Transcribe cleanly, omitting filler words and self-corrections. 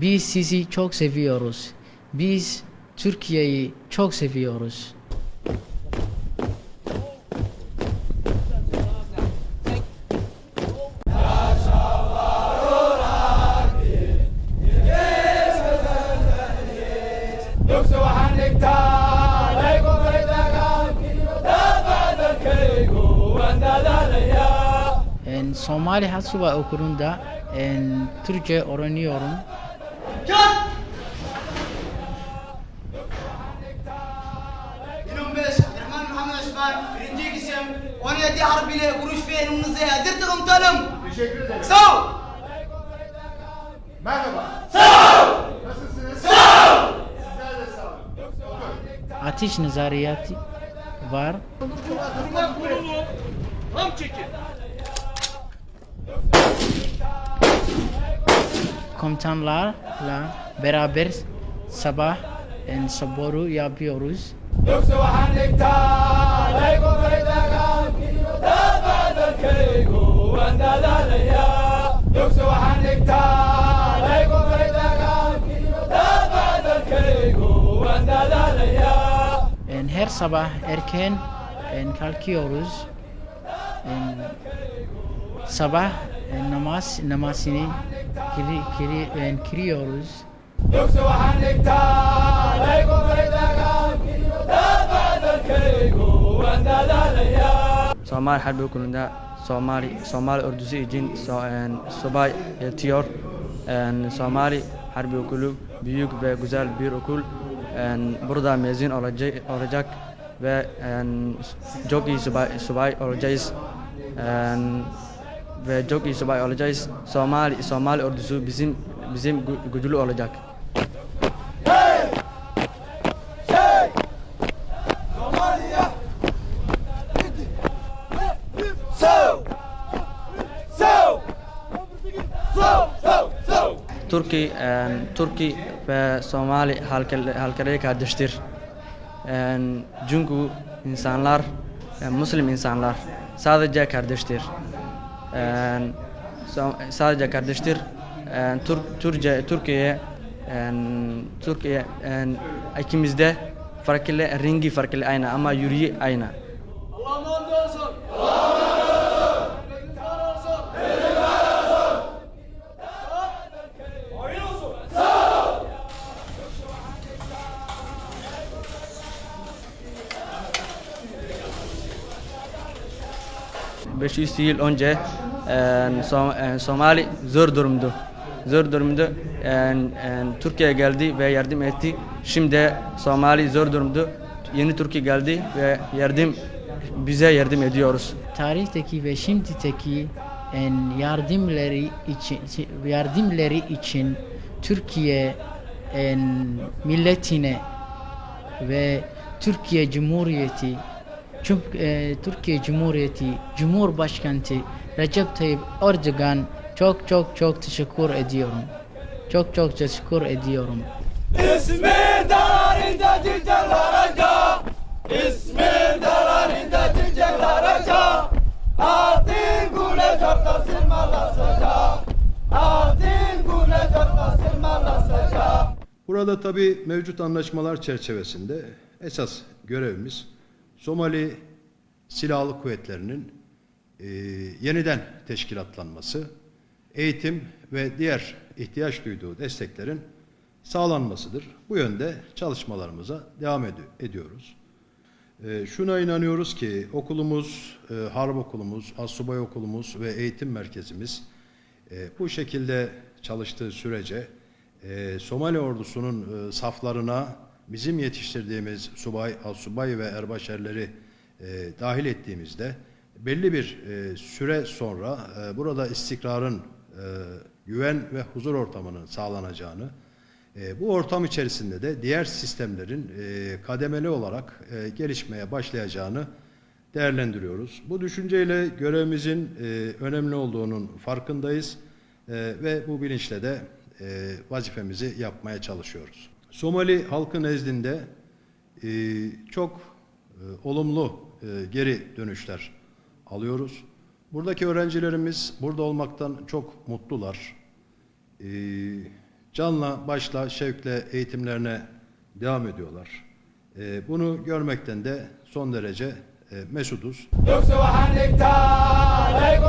Biz sizi çok seviyoruz. Biz Türkiye'yi çok seviyoruz. Somali Hasuba okulunda Türkçe öğreniyorum. 15 Rahman Muhammed Osman birinci kısım 17 harbiyle vuruş ve önümüzde hazır komutanım. Teşekkür ederim. Sağ ol. Merhaba. Sağ ol. Nasılsınız? Sağ ol. Sizler de sağ olun. Ateş nazariyatı var. Tam çekin. Komutanlarla beraber sabah sporu yapıyoruz. Her sabah erken kalkıyoruz. Sabah namazını kırıyoruz. Somali Harbi Okulu'nda Somali ordusu için subay yatıyor. Somali Harbi Okulu büyük ve güzel bir okul. Burada mezun olacak ve çok iyi subay olacağız. Ve çok iyi subay olacağız. Somali ordusu bizim güçlü olacak. Türkiye ve Somali halkları kardeştir. Çünkü insanlar, Müslüman insanlar sadece kardeştir. Sadece kardeştir. Türkiye ikimizde rengi farklı aynı ama yüreği aynı. Allah'a emanet olsun. Hayır olsun. 500 yıl önce Somali zor durumdu. Türkiye geldi ve yardım etti. Şimdi Somali zor durumdu. Yeni Türkiye geldi ve bize yardım ediyoruz. Tarihteki ve şimdideki yardımları için Türkiye milletine ve Türkiye Cumhuriyeti Cumhurbaşkanı Recep Tayyip Erdoğan çok teşekkür ediyorum. Çok teşekkür ediyorum. İsmin dalarında cicaklar aca. İsmin dalarında cicaklar aca. Adin gule çorta sırmalasıca. Adin gule çorta sırmalasıca. Burada tabii mevcut anlaşmalar çerçevesinde esas görevimiz Somali Silahlı Kuvvetleri'nin yeniden teşkilatlanması, eğitim ve diğer ihtiyaç duyduğu desteklerin sağlanmasıdır. Bu yönde çalışmalarımıza devam ediyoruz. Şuna inanıyoruz ki okulumuz, harp okulumuz, astsubay okulumuz ve eğitim merkezimiz bu şekilde çalıştığı sürece Somali ordusunun saflarına bizim yetiştirdiğimiz subay, astsubay ve erbaşerleri dahil ettiğimizde belli bir süre sonra burada istikrarın, güven ve huzur ortamının sağlanacağını, bu ortam içerisinde de diğer sistemlerin kademeli olarak gelişmeye başlayacağını değerlendiriyoruz. Bu düşünceyle görevimizin önemli olduğunun farkındayız ve bu bilinçle de vazifemizi yapmaya çalışıyoruz. Somali halkı nezdinde çok olumlu geri dönüşler alıyoruz. Buradaki öğrencilerimiz burada olmaktan çok mutlular. canla başla şevkle eğitimlerine devam ediyorlar. Bunu görmekten de son derece mesuduz. Yoksa hanekta, lego